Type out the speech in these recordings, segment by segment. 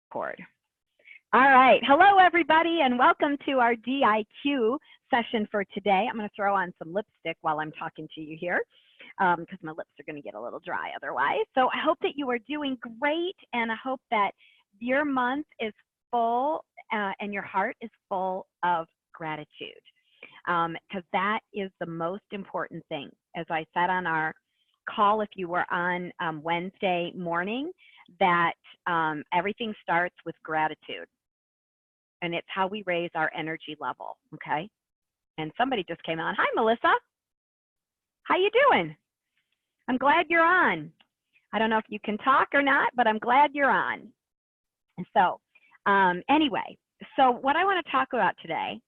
Record. All right. Hello, everybody, and welcome to our DIQ session for today. I'm going to throw on some lipstick while I'm talking to you here because my lips are going to get a little dry otherwise. So I hope that you are doing great, and I hope that your month is full and your heart is full of gratitude because that is the most important thing. As I said on our call, if you were on Wednesday morning, that everything starts with gratitude, and it's how we raise our energy level. Okay. And somebody just came on. Hi, Melissa. How you doing? I'm glad you're on. I don't know if you can talk or not, but I'm glad you're on. And so anyway, so what I want to talk about today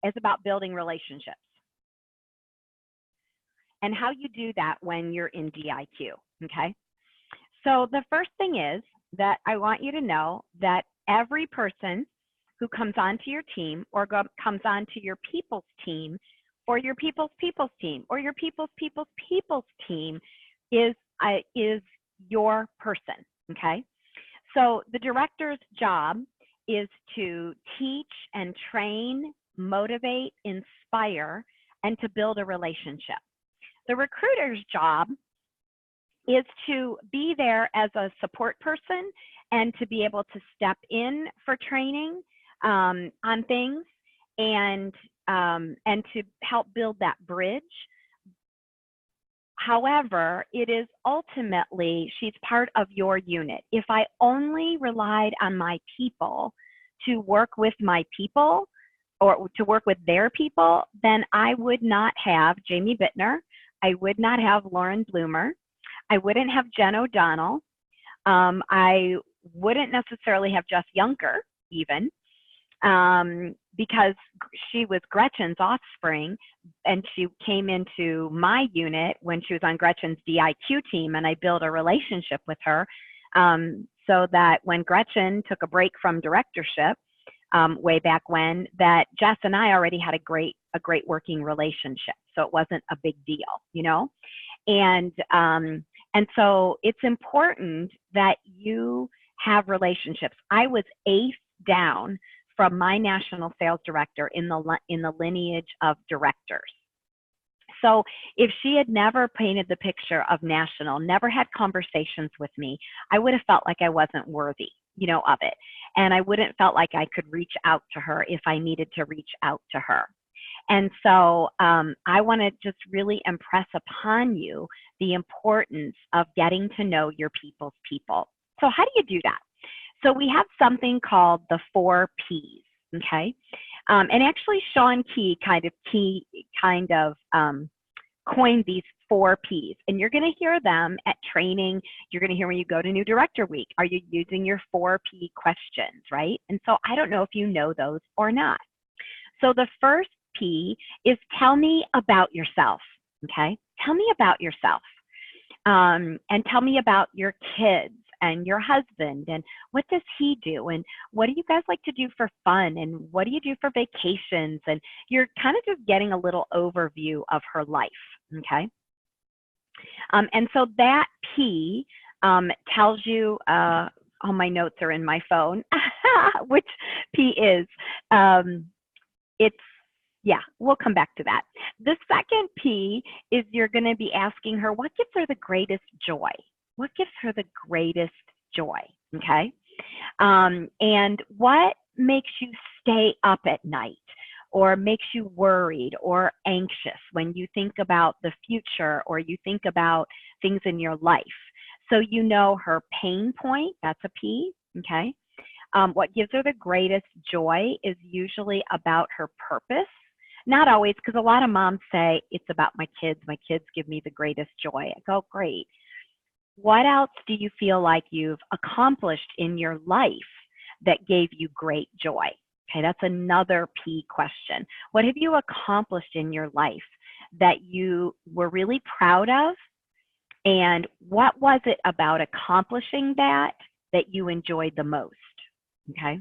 is about building relationships and how you do that when you're in DIQ. Okay. So the first thing is that I want you to know that every person who comes onto your team or comes onto your people's team or your people's team or your people's team is your person, okay? So the director's job is to teach and train, motivate, inspire, and to build a relationship. The recruiter's job is to be there as a support person and to be able to step in for training on things and to help build that bridge. However, it is ultimately, she's part of your unit. If I only relied on my people to work with my people or to work with their people, then I would not have Jamie Bittner. I would not have Lauren Bloomer. I wouldn't have Jen O'Donnell. I wouldn't necessarily have Jess Yunker even because she was Gretchen's offspring and she came into my unit when she was on Gretchen's DIQ team, and I built a relationship with her so that when Gretchen took a break from directorship way back when, that Jess and I already had a great working relationship. So it wasn't a big deal, you know? And so it's important that you have relationships. I was eighth down from my national sales director in the lineage of directors. So if she had never painted the picture of national, never had conversations with me, I would have felt like I wasn't worthy, you know, of it. And I wouldn't felt like I could reach out to her if I needed to reach out to her. And so I want to just really impress upon you the importance of getting to know your people's people. So how do you do that? So we have something called the 4 Ps, okay? And actually Sean Key kind of coined these 4 Ps. And you're going to hear them at training. You're going to hear when you go to New Director Week. Are you using your 4 P questions, right? And so I don't know if you know those or not. So the first P is tell me about yourself, okay? Tell me about yourself. And tell me about your kids and your husband and what does he do and what do you guys like to do for fun and what do you do for vacations, and you're kind of just getting a little overview of her life, okay? And so that P tells you, all my notes are in my phone, which P is, yeah, we'll come back to that. The second P is you're going to be asking her, what gives her the greatest joy? What gives her the greatest joy, okay? And what makes you stay up at night or makes you worried or anxious when you think about the future or you think about things in your life? So you know her pain point, that's a P, okay? What gives her the greatest joy is usually about her purpose. Not always, because a lot of moms say, it's about my kids give me the greatest joy. I go, great. What else do you feel like you've accomplished in your life that gave you great joy? Okay, that's another P question. What have you accomplished in your life that you were really proud of? And what was it about accomplishing that you enjoyed the most? Okay.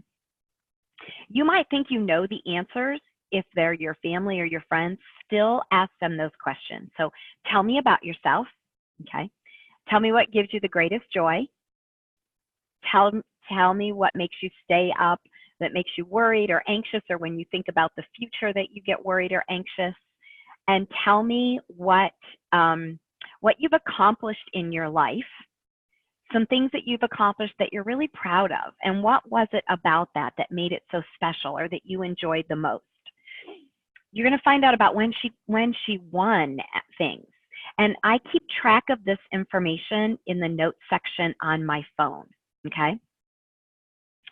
You might think you know the answers if they're your family or your friends. Still ask them those questions. So tell me about yourself. Okay. Tell me what gives you the greatest joy. Tell tell me what makes you stay up, that makes you worried or anxious, or when you think about the future that you get worried or anxious, and tell me what you've accomplished in your life, some things that you've accomplished that you're really proud of, and what was it about that that made it so special or that you enjoyed the most. You're going to find out about when she won at things. And I keep track of this information in the notes section on my phone, okay?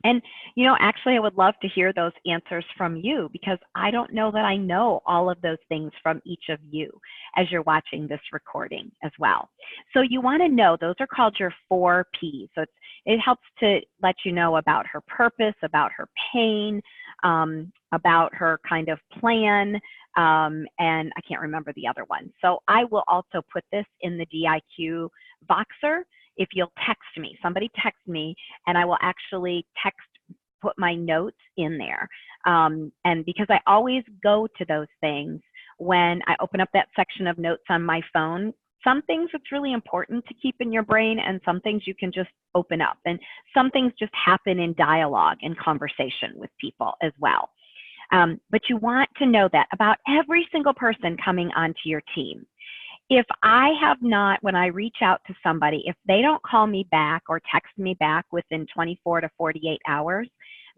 And, you know, actually, I would love to hear those answers from you, because I don't know that I know all of those things from each of you as you're watching this recording as well. So you want to know, those are called your 4 Ps. So it helps to let you know about her purpose, about her pain, about her kind of plan, and I can't remember the other one. So I will also put this in the DIQ Voxer. If you'll text me, somebody text me, and I will actually put my notes in there. And because I always go to those things when I open up that section of notes on my phone, some things it's really important to keep in your brain, and some things you can just open up. And some things just happen in dialogue and conversation with people as well. But you want to know that about every single person coming onto your team. If I have not, when I reach out to somebody, if they don't call me back or text me back within 24 to 48 hours,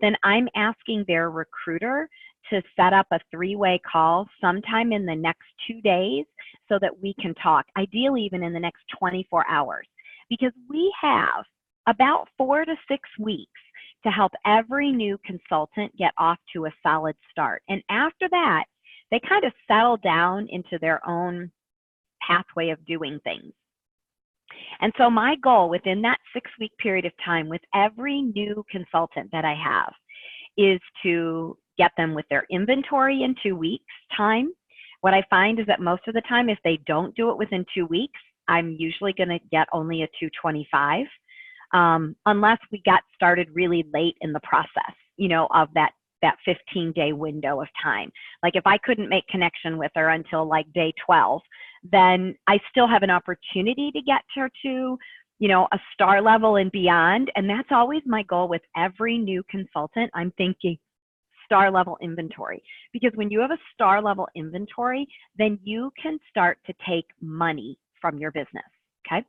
then I'm asking their recruiter to set up a 3-way call sometime in the next 2 days so that we can talk, ideally even in the next 24 hours, because we have about 4 to 6 weeks to help every new consultant get off to a solid start. And after that, they kind of settle down into their own pathway of doing things. And so my goal within that 6-week period of time with every new consultant that I have is to get them with their inventory in 2 weeks time. What I find is that most of the time, if they don't do it within 2 weeks, I'm usually going to get only a 225, unless we got started really late in the process, you know, of that 15-day window of time. Like if I couldn't make connection with her until like day 12, then I still have an opportunity to get her to, you know, a star level and beyond. And that's always my goal with every new consultant. I'm thinking star level inventory, because when you have a star level inventory, then you can start to take money from your business. Okay.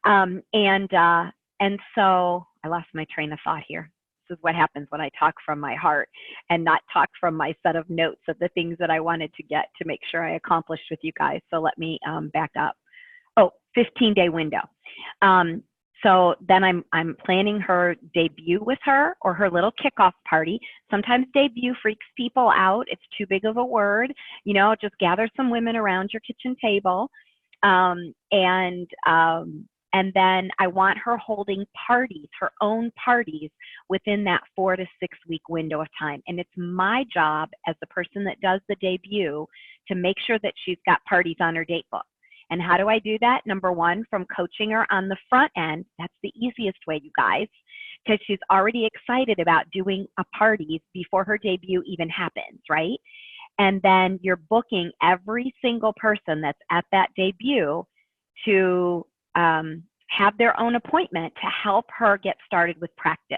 And so I lost my train of thought here. This is what happens when I talk from my heart and not talk from my set of notes of the things that I wanted to get to make sure I accomplished with you guys. So let me back up. Oh, 15-day window. So then I'm planning her debut with her, or her little kickoff party. Sometimes debut freaks people out. It's too big of a word. You know, just gather some women around your kitchen table. And then I want her holding parties, her own parties, within that 4 to 6 week window of time. And it's my job as the person that does the debut to make sure that she's got parties on her date book. And how do I do that? Number one, from coaching her on the front end. That's the easiest way, you guys, because she's already excited about doing a party before her debut even happens, right? And then you're booking every single person that's at that debut to have their own appointment to help her get started with practice.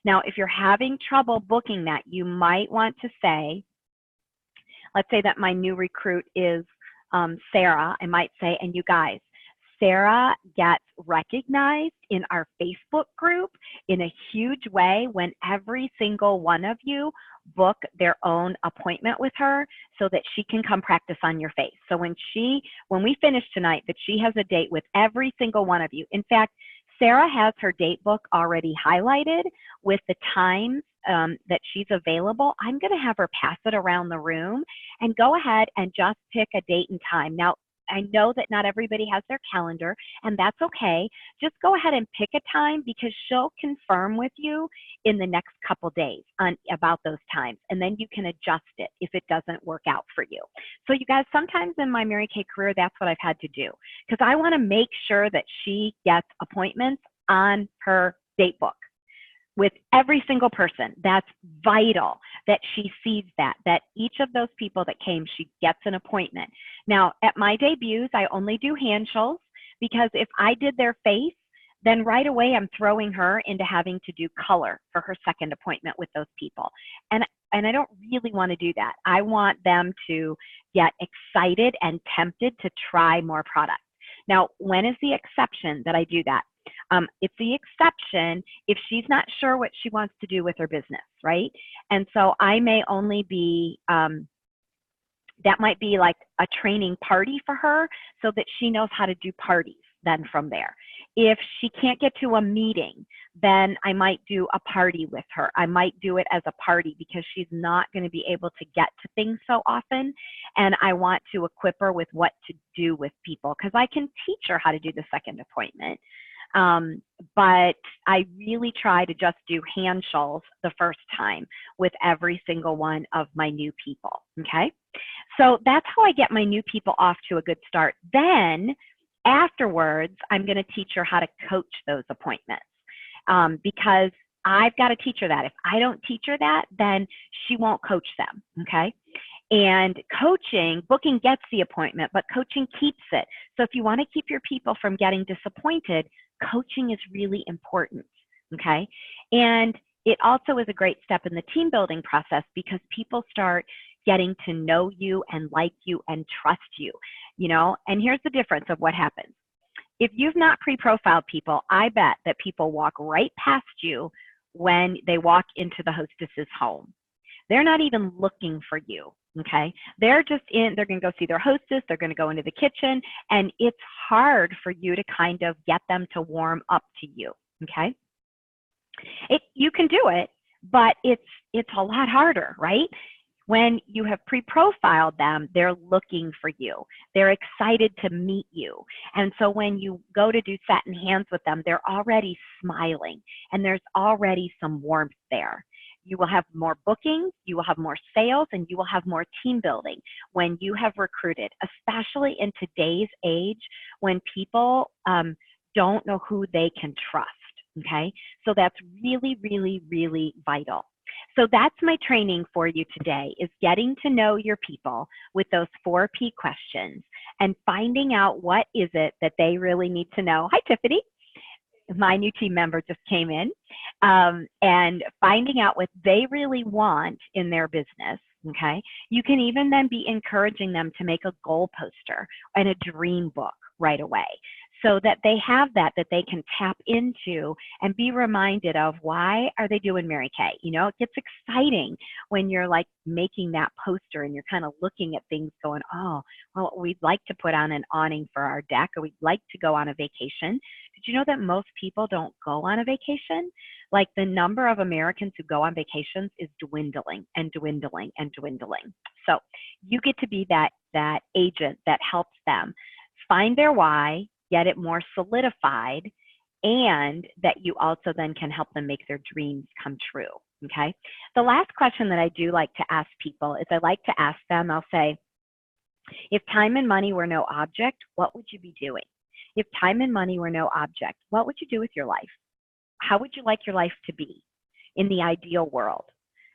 Now, if you're having trouble booking that, you might want to say, let's say that my new recruit is Sarah. I might say, and you guys, Sarah gets recognized in our Facebook group in a huge way when every single one of you book their own appointment with her so that she can come practice on your face. So when we finish tonight, that she has a date with every single one of you. In fact, Sarah has her date book already highlighted with the times that she's available. I'm going to have her pass it around the room and go ahead and just pick a date and time. Now, I know that not everybody has their calendar, and that's okay. Just go ahead and pick a time, because she'll confirm with you in the next couple days about those times, and then you can adjust it if it doesn't work out for you. So you guys, sometimes in my Mary Kay career, that's what I've had to do, because I want to make sure that she gets appointments on her date book with every single person. That's vital that she sees that each of those people that came, she gets an appointment. Now, at my debuts, I only do handshakes, because if I did their face, then right away I'm throwing her into having to do color for her second appointment with those people. And I don't really want to do that. I want them to get excited and tempted to try more products. Now, when is the exception that I do that? It's the exception if she's not sure what she wants to do with her business, right? And so I may only be, that might be like a training party for her so that she knows how to do parties then from there. If she can't get to a meeting, then I might do a party with her. I might do it as a party because she's not going to be able to get to things so often. And I want to equip her with what to do with people because I can teach her how to do the second appointment. But I really try to just do hand shells the first time with every single one of my new people, okay? So that's how I get my new people off to a good start. Then afterwards, I'm going to teach her how to coach those appointments because I've got to teach her that. If I don't teach her that, then she won't coach them, okay? And coaching, booking gets the appointment, but coaching keeps it. So if you want to keep your people from getting disappointed, coaching is really important, okay? And it also is a great step in the team building process because people start getting to know you and like you and trust you, you know? And here's the difference of what happens. If you've not pre-profiled people, I bet that people walk right past you when they walk into the hostess's home. They're not even looking for you, okay? They're just in, they're gonna go see their hostess, they're gonna go into the kitchen, and it's hard for you to kind of get them to warm up to you, okay? You can do it, but it's a lot harder, right? When you have pre-profiled them, they're looking for you. They're excited to meet you. And so when you go to do satin hands with them, they're already smiling and there's already some warmth there. You will have more bookings, you will have more sales, and you will have more team building when you have recruited, especially in today's age when people don't know who they can trust, okay? So that's really, really, really vital. So that's my training for you today is getting to know your people with those 4 P questions and finding out what is it that they really need to know. Hi, Tiffany. My new team member just came in, and finding out what they really want in their business, okay? You can even then be encouraging them to make a goal poster and a dream book right away so that they have that they can tap into and be reminded of why are they doing Mary Kay? You know, it gets exciting when you're like making that poster and you're kind of looking at things going, oh, well, we'd like to put on an awning for our deck or we'd like to go on a vacation. Did you know that most people don't go on a vacation? Like the number of Americans who go on vacations is dwindling and dwindling and dwindling. So you get to be that agent that helps them find their why, get it more solidified, and that you also then can help them make their dreams come true, okay? The last question that I do like to ask people is I like to ask them, I'll say, if time and money were no object, what would you be doing? If time and money were no object, what would you do with your life? How would you like your life to be in the ideal world?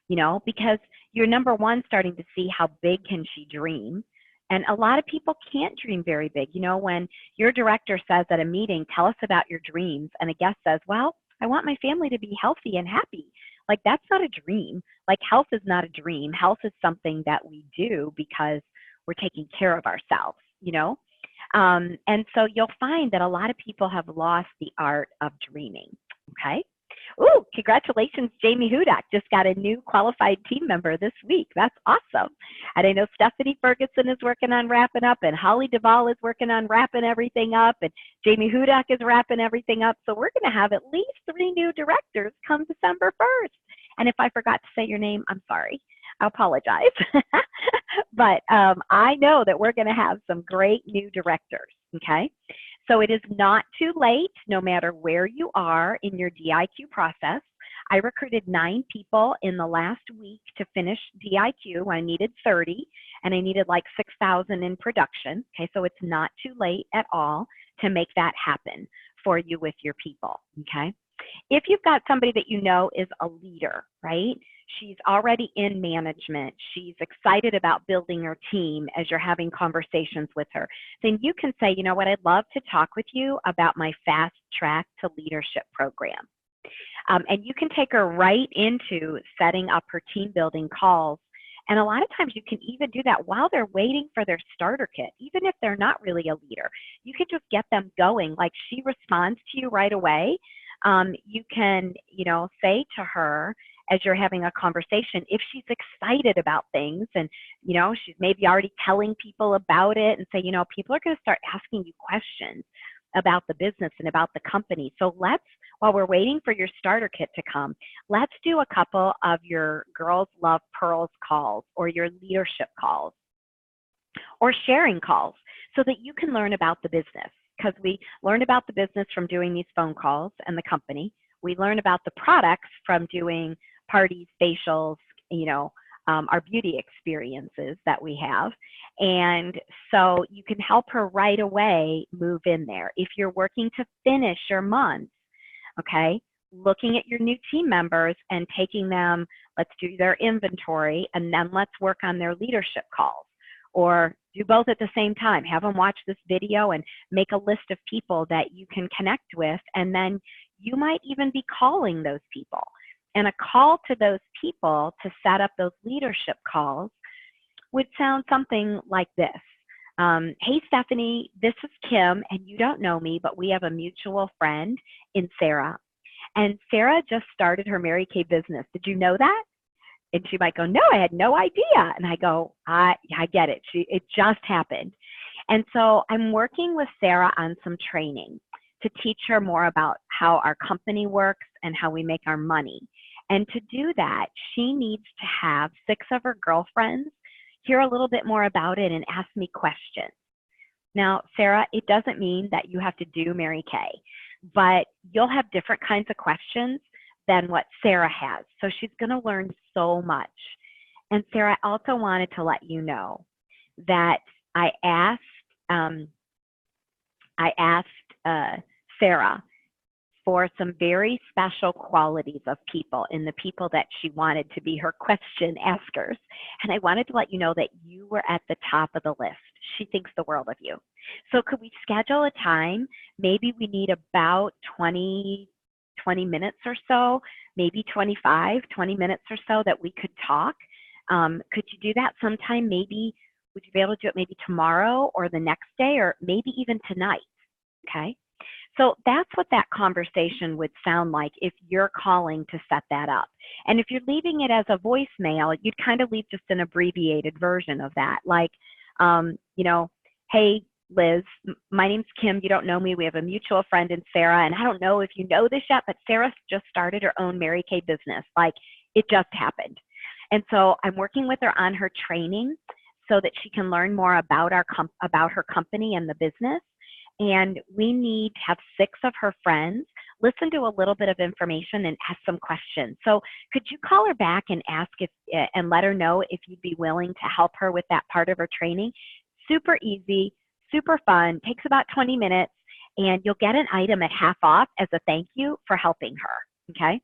You know, because you're number one starting to see how big can she dream. And a lot of people can't dream very big. You know, when your director says at a meeting, tell us about your dreams, and a guest says, well, I want my family to be healthy and happy. Like, that's not a dream. Like, health is not a dream. Health is something that we do because we're taking care of ourselves, you know? And so you'll find that a lot of people have lost the art of dreaming, okay? Ooh, congratulations, Jamie Hudak just got a new qualified team member this week. That's awesome. And I know Stephanie Ferguson is working on wrapping up, and Holly Duvall is working on wrapping everything up, and Jamie Hudak is wrapping everything up. So we're going to have at least 3 new directors come December 1st. And if I forgot to say your name, I'm sorry. I apologize. But I know that we're going to have some great new directors, okay? So it is not too late, no matter where you are in your DIQ process. I recruited 9 people in the last week to finish DIQ. I needed 30, and I needed like 6,000 in production. Okay, so it's not too late at all to make that happen for you with your people, okay? If you've got somebody that you know is a leader, right? She's already in management. She's excited about building her team as you're having conversations with her. Then you can say, you know what, I'd love to talk with you about my Fast Track to Leadership program. And you can take her right into setting up her team building calls. And a lot of times you can even do that while they're waiting for their starter kit, even if they're not really a leader. You can just get them going. Like she responds to you right away. You can, say to her as you're having a conversation, if she's excited about things and, she's maybe already telling people about it and say, people are going to start asking you questions about the business and about the company. So while we're waiting for your starter kit to come, let's do a couple of your Girls Love Pearls calls or your leadership calls or sharing calls so that you can learn about the business. Because we learn about the business from doing these phone calls and the company. We learn about the products from doing parties, facials, our beauty experiences that we have. And so you can help her right away move in there. If you're working to finish your month, okay, looking at your new team members and taking them, let's do their inventory, and then let's work on their leadership calls. Or do both at the same time. Have them watch this video and make a list of people that you can connect with, and then you might even be calling those people. And a call to those people to set up those leadership calls would sound something like this. Hey, Stephanie, this is Kim, and you don't know me, but we have a mutual friend in Sarah. And Sarah just started her Mary Kay business. Did you know that? And she might go, no, I had no idea. And I go, I get it. It just happened. And so I'm working with Sarah on some training to teach her more about how our company works and how we make our money. And to do that, she needs to have 6 of her girlfriends hear a little bit more about it and ask me questions. Now, Sarah, it doesn't mean that you have to do Mary Kay, but you'll have different kinds of questions than what Sarah has. So she's going to learn so much. And Sarah, I also wanted to let you know that I asked Sarah for some very special qualities of people in the people that she wanted to be her question askers. And I wanted to let you know that you were at the top of the list. She thinks the world of you. So could we schedule a time? Maybe we need about 20 minutes or so, maybe 20 minutes or so that we could talk. Could you do that sometime? Maybe, would you be able to do it maybe tomorrow or the next day or maybe even tonight? Okay. So that's what that conversation would sound like if you're calling to set that up. And if you're leaving it as a voicemail, you'd kind of leave just an abbreviated version of that. Like, hey, Liz, my name's Kim. You don't know me. We have a mutual friend in Sarah. And I don't know if you know this yet, but Sarah just started her own Mary Kay business. Like, it just happened. And so I'm working with her on her training so that she can learn more about her company and the business. And we need to have 6 of her friends listen to a little bit of information and ask some questions. So could you call her back and ask and let her know if you'd be willing to help her with that part of her training? Super easy, super fun, takes about 20 minutes, and you'll get an item at half off as a thank you for helping her, okay?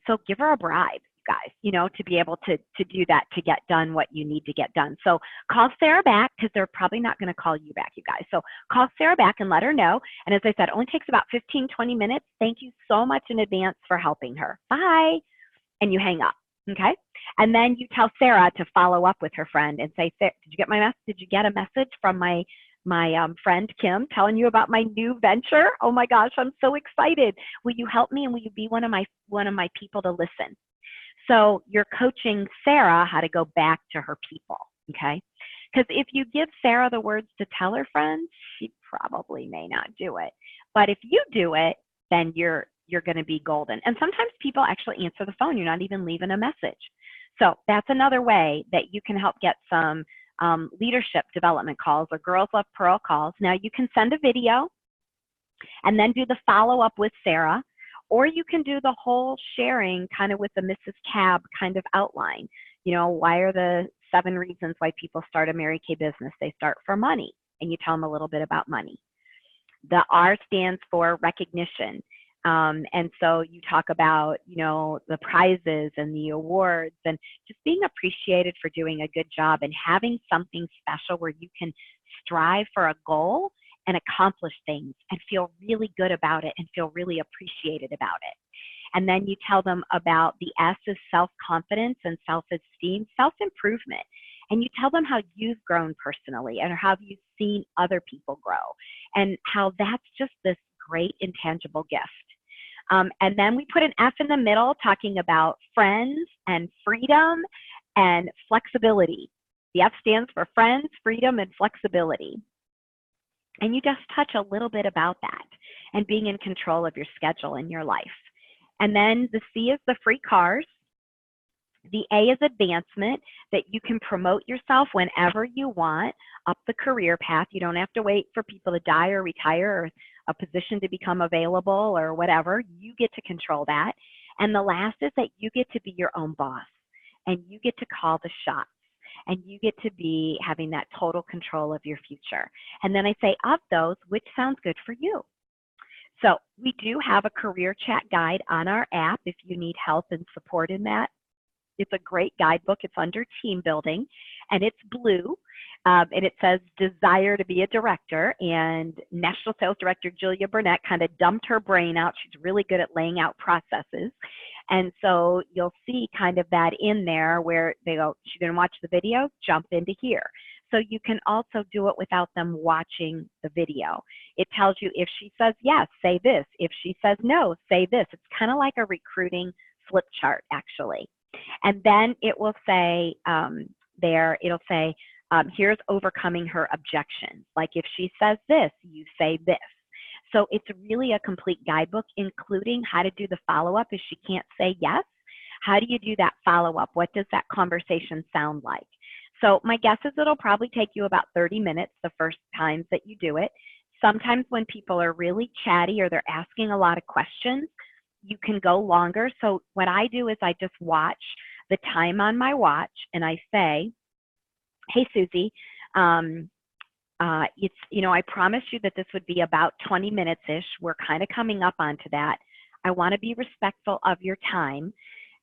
So give her a bribe, guys, to be able to do that, to get done what you need to get done. So call Sarah back, because they're probably not going to call you back, you guys. So call Sarah back and let her know. And as I said, it only takes about 15, 20 minutes. Thank you so much in advance for helping her. Bye. And you hang up, okay? And then you tell Sarah to follow up with her friend and say, did you get my message? Did you get a message from my friend Kim telling you about my new venture? Oh my gosh, I'm so excited. Will you help me, and will you be one of my people to listen? So you're coaching Sarah how to go back to her people, okay? Because if you give Sarah the words to tell her friends, she probably may not do it. But if you do it, then you're going to be golden. And sometimes people actually answer the phone. You're not even leaving a message. So that's another way that you can help get some leadership development calls or Girls Love Pearl calls. Now you can send a video and then do the follow-up with Sarah. Or you can do the whole sharing kind of with the Mrs. Cab kind of outline. Why are the 7 reasons why people start a Mary Kay business? They start for money, and you tell them a little bit about money. The R stands for recognition. And so you talk about, you know, the prizes and the awards and just being appreciated for doing a good job and having something special where you can strive for a goal and accomplish things and feel really good about it and feel really appreciated about it. And then you tell them about the S is self-confidence and self-esteem, self-improvement. And you tell them how you've grown personally and how you've seen other people grow and how that's just this great intangible gift. And then we put an F in the middle talking about friends and freedom and flexibility. The F stands for friends, freedom, and flexibility. And you just touch a little bit about that and being in control of your schedule in your life. And then the C is the free cars. The A is advancement, that you can promote yourself whenever you want up the career path. You don't have to wait for people to die or retire or a position to become available or whatever. You get to control that. And the last is that you get to be your own boss and you get to call the shots and you get to be having that total control of your future. And then I say, of those, which sounds good for you? So we do have a career chat guide on our app if you need help and support in that. It's a great guidebook. It's under team building and it's blue. And it says desire to be a director, and National Sales Director Julia Burnett kind of dumped her brain out. She's really good at laying out processes. And so you'll see kind of that in there where they go, she didn't watch the video, jump into here. So you can also do it without them watching the video. It tells you if she says yes, say this. If she says no, say this. It's kind of like a recruiting flip chart, actually. And then it will say it'll say, here's overcoming her objections. Like if she says this, you say this. So it's really a complete guidebook, including how to do the follow-up if she can't say yes. How do you do that follow-up? What does that conversation sound like? So my guess is it'll probably take you about 30 minutes the first times that you do it. Sometimes when people are really chatty or they're asking a lot of questions, you can go longer. So what I do is I just watch the time on my watch and I say, hey, Susie, it's, you know, I promised you that this would be about 20 minutes-ish. We're kind of coming up onto that. I want to be respectful of your time.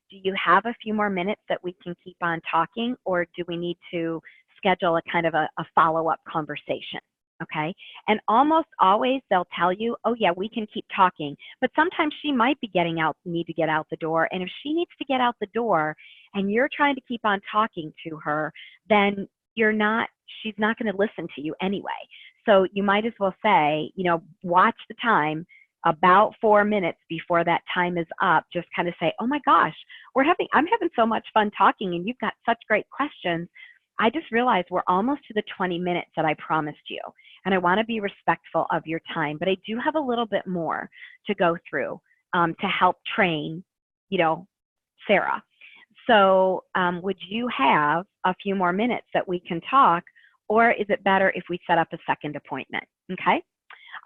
Do you have a few more minutes that we can keep on talking, or do we need to schedule a kind of a follow-up conversation? Okay. And almost always they'll tell you, oh yeah, we can keep talking. But sometimes she might be need to get out the door. And if she needs to get out the door and you're trying to keep on talking to her, then she's not going to listen to you anyway. So you might as well say, you know, watch the time about 4 minutes before that time is up. Just kind of say, oh my gosh, I'm having so much fun talking and you've got such great questions. I just realized we're almost to the 20 minutes that I promised you. And I want to be respectful of your time, but I do have a little bit more to go through to help train, you know, Sarah. So would you have a few more minutes that we can talk, or is it better if we set up a second appointment? Okay.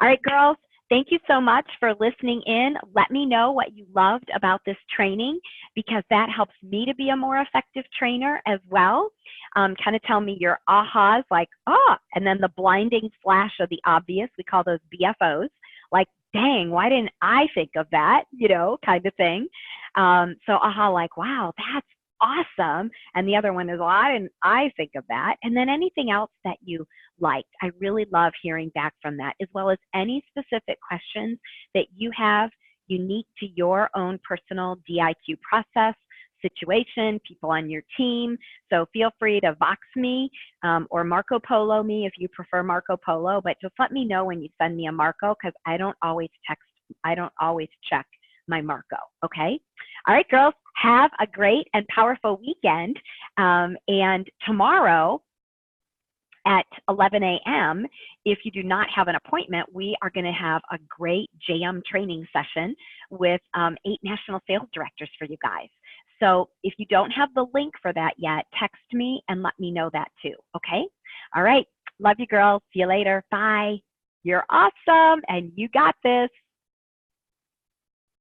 All right, girls. Thank you so much for listening in. Let me know what you loved about this training, because that helps me to be a more effective trainer as well. Kind of tell me your ahas, like, and then the blinding flash of the obvious. We call those BFOs, like, dang, why didn't I think of that, you know, kind of thing. So aha, like, wow, that's awesome. And the other one is, well, why didn't I think of that? And then anything else that you liked. I really love hearing back from that, as well as any specific questions that you have unique to your own personal DIQ process, situation, people on your team. So feel free to Vox me or Marco Polo me if you prefer Marco Polo, but just let me know when you send me a Marco, because I don't always check my Marco, okay? All right, girls, have a great and powerful weekend. And tomorrow at 11 a.m., if you do not have an appointment, we are going to have a great JM training session with 8 national sales directors for you guys. So if you don't have the link for that yet, text me and let me know that too, okay? All right, love you, girls. See you later. Bye. You're awesome, and you got this.